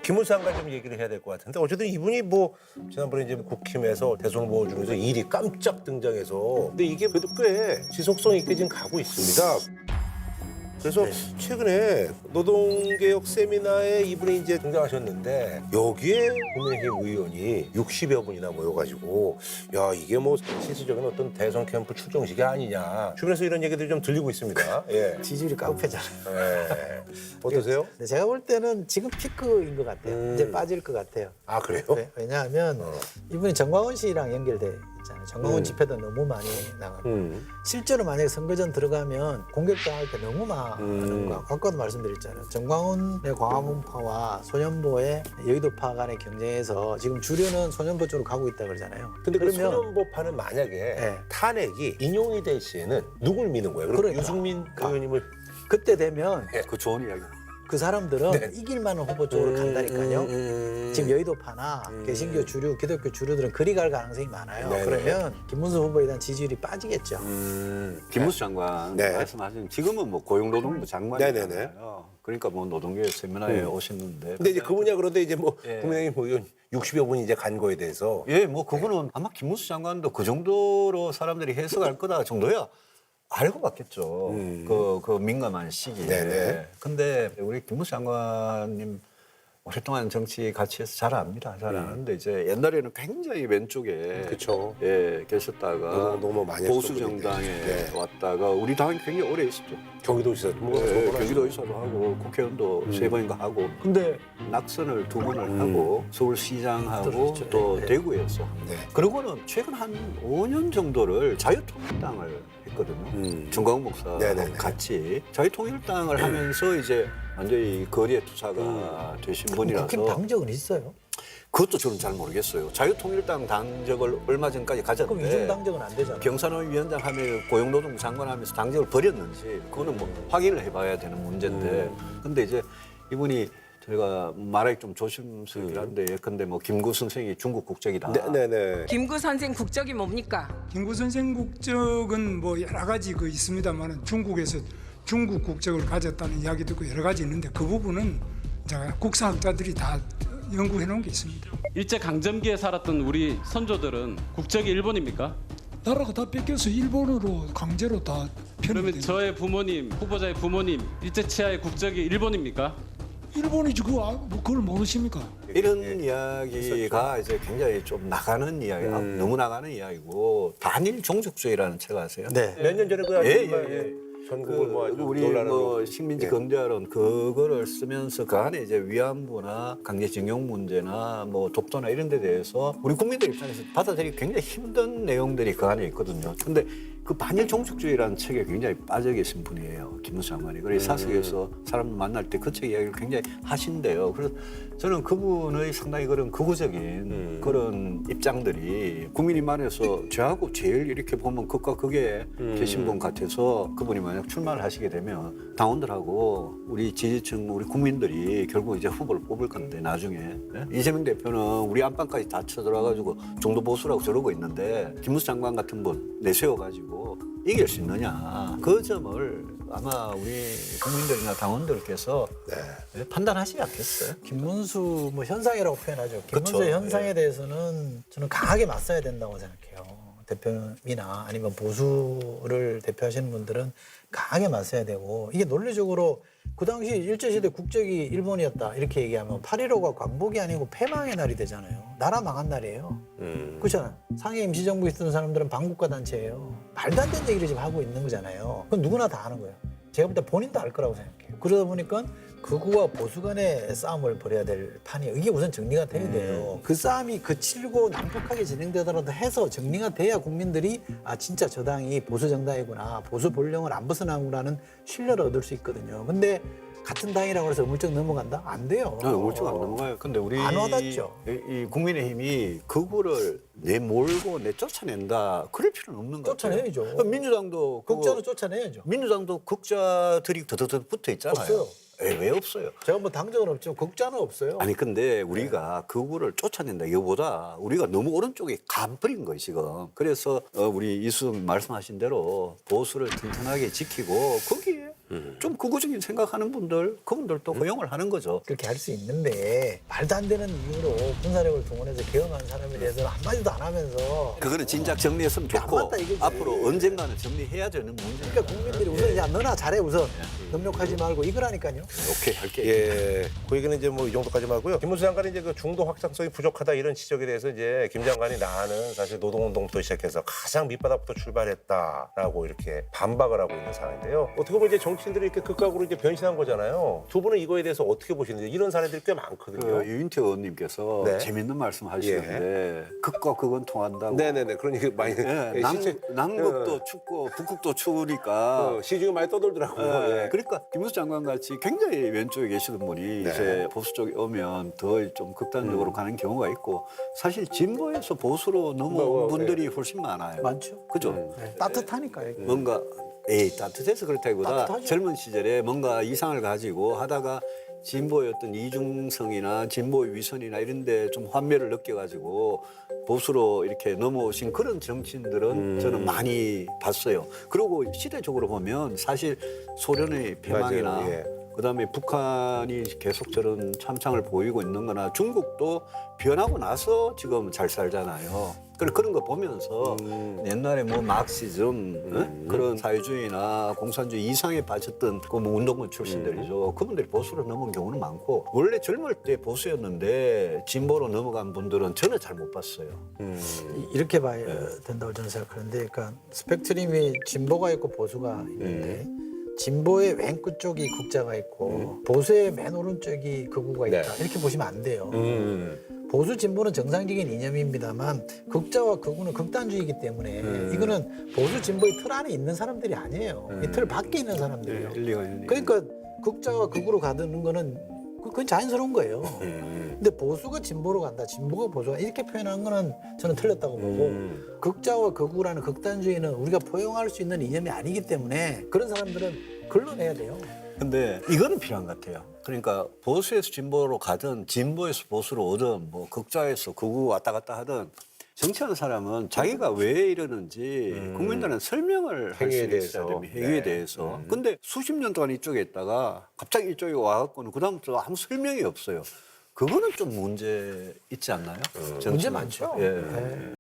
김문수한가 좀 얘기를 해야 될 것 같은데 어쨌든 이분이 뭐 지난번에 이제 국힘에서 대선 후보 중에서 일이 깜짝 등장해서 근데 이게 그래도 꽤 지속성 있게 지금 가고 있습니다. 그래서 최근에 노동개혁 세미나에 이분이 이제 등장하셨는데 여기에 국민의힘 의원이 60여 분이나 모여가지고 야 이게 뭐 실질적인 어떤 대선 캠프 출정식이 아니냐 주변에서 이런 얘기들이 좀 들리고 있습니다. 예. 지지율이 깡패잖아요. 예. 어떠세요? 근데 제가 볼 때는 지금 피크인 것 같아요. 이제 빠질 것 같아요. 아 그래요? 왜냐하면 이분이 정광훈 씨랑 연결돼 있잖아요. 정광훈 집회도 너무 많이 나가고 실제로 만약에 선거전 들어가면 공격당할 때 너무 많은 거 아까도 말씀드렸잖아요. 정광훈의 광화문파와 소년보의 여의도파 간의 경쟁에서 지금 주류는 소년보 쪽으로 가고 있다 그러잖아요. 근데 그 그러면 소년보파는 만약에 네. 탄핵이 인용이 될 시에는 누굴 미는 거예요? 그럼 그러니까. 유승민 의원님을 그때 되면 그 좋은 이야기. 그 사람들은 네. 이길 만한 후보 쪽으로 간다니까요. 지금 여의도파나 개신교 주류, 기독교 주류들은 그리 갈 가능성이 많아요. 네네. 그러면 김문수 후보에 대한 지지율이 빠지겠죠. 김문수 장관 네. 말씀하신 지금은 뭐 고용노동부 네네네. 장관이잖아요. 그러니까 뭐 노동개혁 세미나에 오셨는데. 근데 이제 그분이야 그런데 이제 뭐 예. 국민의힘 의원 60여 분이 이제 간 거에 대해서 예, 뭐 그거는 아마 김문수 장관도 그 정도로 사람들이 해석할 거다 정도야 알고 봤겠죠. 그 민감한 시기에. 네네. 근데 우리 김문수 장관님 오랫동안 정치 같이 해서 잘 압니다. 잘 아는데 이제 옛날에는 굉장히 왼쪽에 그쵸. 예, 계셨다가 너무 많이 보수 했었거든요. 정당에 네. 왔다가 우리 당이 굉장히 오래 있었죠. 경기도지사 뭐 예, 경기도의사도 하고 국회의원도 3번인가 하고 근데 낙선을 2번을 하고 서울시장하고 그렇죠. 또 네. 대구에서 네. 그러고는 최근 한 5년 정도를 자유통일당을 했거든요. 정광훈 목사하고 네네네. 같이 자유통일당을 하면서 이제 완전히 거리에 투사가 되신 분이라서 국힘 당적은 있어요. 그것도 저는 잘 모르겠어요. 자유통일당 당적을 얼마 전까지 그럼 이중 가졌는데 당적은 안 되잖아요. 경산원 위원장 하면 고용노동부 장관 하면서 당적을 버렸는지 그거는 뭐 확인을 해봐야 되는 문제인데 근데 이제 이분이 제가 말하기 좀 조심스럽긴 한데 예컨대 뭐 김구 선생이 중국 국적이다. 네네. 김구 선생 국적이 뭡니까? 김구 선생 국적은 뭐 여러 가지 그 있습니다만은 중국에서 중국 국적을 가졌다는 이야기도 있고 여러 가지 있는데 그 부분은 제가 국사학자들이 다 연구해 놓은 게 있습니다. 일제 강점기에 살았던 우리 선조들은 국적이 일본입니까? 나라가 다 뺏겨서 일본으로 강제로 다 그러면 편입된 저의 부모님, 후보자의 부모님 일제 치하의 국적이 일본입니까? 일본이지 그걸 모르십니까? 이런 이야기가 이제 굉장히 좀 나가는 이야기가 너무 나가는 이야기고 단일 종족주의라는 책 아세요? 네. 몇 년 전에 그 예, 정말 예, 예. 전국을 뭐 아주 우리 놀라는 뭐 식민지 예. 건대화론 그거를 쓰면서 그 안에 이제 위안부나 강제징용 문제나 뭐 독도나 이런 데 대해서 우리 국민들 입장에서 받아들이기 굉장히 힘든 내용들이 그 안에 있거든요. 근데 그 반일 종족주의라는 책에 굉장히 빠져 계신 분이에요. 김문수 장관이. 그래서 사석에서 사람 만날 때 그 책 이야기를 굉장히 하신대요. 그래서 저는 그분의 상당히 그런 극우적인 그런 입장들이 국민의힘안에서 저하고 제일 이렇게 보면 극과 극에 계신 분 같아서 그분이 만약 출마를 하시게 되면 당원들하고 우리 지지층 우리 국민들이 결국 이제 후보를 뽑을 건데 나중에 예? 이재명 대표는 우리 안방까지 다 쳐들어가지고 중도 보수라고 저러고 있는데 김문수 장관 같은 분 내세워가지고 이길 수 있느냐 그 점을 아마 우리 국민들이나 당원들께서 판단하시지 않겠어요? 김문수 뭐 현상이라고 표현하죠. 김문수 그쵸. 의 현상에 대해서는 저는 강하게 맞서야 된다고 생각해요. 대표이나 아니면 보수를 대표하시는 분들은 강하게 맞서야 되고 이게 논리적으로 그 당시 일제시대 국적이 일본이었다 이렇게 얘기하면 8.15가 광복이 아니고 패망의 날이 되잖아요. 나라 망한 날이에요. 그렇잖아요. 상해 임시정부에 있던 사람들은 반국가 단체예요. 말도 안 되는 얘기를 지금 하고 있는 거잖아요. 그건 누구나 다 아는 거예요. 제가 볼 때 본인도 알 거라고 생각해요. 그러다 보니까 극우와 보수 간의 싸움을 벌여야 될 판이에요. 이게 우선 정리가 돼야 돼요. 그 싸움이 그치고 난폭하게 진행되더라도 해서 정리가 돼야 국민들이 아 진짜 저 당이 보수 정당이구나. 보수 본령을 안 벗어나구나는 신뢰를 얻을 수 있거든요. 근데 같은 당이라고 해서 물쩍 넘어간다? 안 돼요. 울증 안 넘어가요. 근데 우리 안 와닿죠. 이 국민의힘이 극우를 내몰고 내쫓아낸다. 그럴 필요는 없는 것 같아요. 쫓아내야죠. 민주당도 극자로 쫓아내야죠. 민주당도 극자들이 더더더 붙어 있잖아요. 없어요. 왜 없어요? 제가 뭐 당적은 없지만 극자는 없어요. 아니 근데 우리가 극우를 쫓아낸다 이거보다 우리가 너무 오른쪽에 가버린 거예요 지금. 그래서 우리 이수정 말씀하신 대로 보수를 튼튼하게 지키고 거기에 좀 극우적인 생각하는 분들 그분들도 허용을 하는 거죠. 그렇게 할 수 있는데 말도 안 되는 이유로 군사력을 동원해서 개헌한 사람에 대해서는 한마디도 안 하면서 그거는 진작 정리했으면 안 좋고 맞다 이거지. 앞으로 언젠가는 정리해야 되는 문제니까. 그러니까 국민들이 우선 야 너나 잘해 우선 능력하지 말고 이거라니까요. 오케이 할게. 예, 그 얘기는 이제 뭐 이 정도까지만 하고요. 김문수 장관이 이제 그 중도 확장성이 부족하다 이런 지적에 대해서 이제 김 장관이 나는 사실 노동운동부터 시작해서 가장 밑바닥부터 출발했다라고 이렇게 반박을 하고 있는 상황인데요. 어떻게 보면 이제 정치인들이 이렇게 극각으로 이제 변신한 거잖아요. 두 분은 이거에 대해서 어떻게 보시는지 이런 사례들이 꽤 많거든요. 유인태 의원님께서 네. 재밌는 말씀 하시는데 극과 극은 통한다고. 네네네. 그런 얘기 많이. 예, 예, 실제- 남극도 춥고 북극도 추우니까. 시중에 많이 떠돌더라고요. 예. 그러니까 김문수 장관 같이 굉장히 왼쪽에 계시던 분이 네. 이제 보수 쪽에 오면 더 좀 극단적으로 가는 경우가 있고 사실 진보에서 보수로 넘어온 분들이 훨씬 많아요. 많죠. 그죠? 따뜻하니까요. 뭔가 따뜻해서 그렇다기보다 따뜻하죠. 젊은 시절에 뭔가 이상을 가지고 하다가 진보의 어떤 이중성이나 진보의 위선이나 이런 데 좀 환멸을 느껴가지고 보수로 이렇게 넘어오신 그런 정치인들은 저는 많이 봤어요. 그리고 시대적으로 보면 사실 소련의 패망이나 맞아요. 예. 그다음에 북한이 계속 저런 참상을 보이고 있는 거나 중국도 변하고 나서 지금 잘 살잖아요. 그런 거 보면서 옛날에 뭐 막시즘 그런 사회주의나 공산주의 이상에 빠졌던 그뭐 운동권 출신들이죠. 그분들이 보수로 넘어온 경우는 많고 원래 젊을 때 보수였는데 진보로 넘어간 분들은 저는 잘 못 봤어요. 이렇게 봐야 된다고 저는 생각하는데, 그러니까 스펙트럼이 진보가 있고 보수가 있는데 진보의 맨 끝쪽이 국자가 있고 보수의 맨 오른쪽이 극우가 있다. 네. 이렇게 보시면 안 돼요. 보수 진보는 정상적인 이념입니다만 극자와 극우는 극단주의이기 때문에 이거는 보수 진보의 틀 안에 있는 사람들이 아니에요. 이 틀 밖에 있는 사람들이에요. 일리가 있네요. 그러니까 극자와 극우로 가는 거는 그건 자연스러운 거예요. 근데 보수가 진보로 간다, 진보가 보수가 이렇게 표현하는 거는 저는 틀렸다고 보고 극자와 극우라는 극단주의는 우리가 포용할 수 있는 이념이 아니기 때문에 그런 사람들은 걸러내야 돼요. 근데 이거는 필요한 것 같아요. 그러니까 보수에서 진보로 가든 진보에서 보수로 오든 뭐 극좌에서 극우 왔다 갔다 하든 정치하는 사람은 자기가 왜 이러는지 국민들은 설명을 할 수 행위에 있어야 대해서. 됩니다. 행위에 네. 대해서. 근데 수십 년 동안 이쪽에 있다가 갑자기 이쪽에 와갖고는 그다음부터 아무 설명이 없어요. 그거는 좀 문제 있지 않나요? 문제 정치는. 많죠. 예. 네.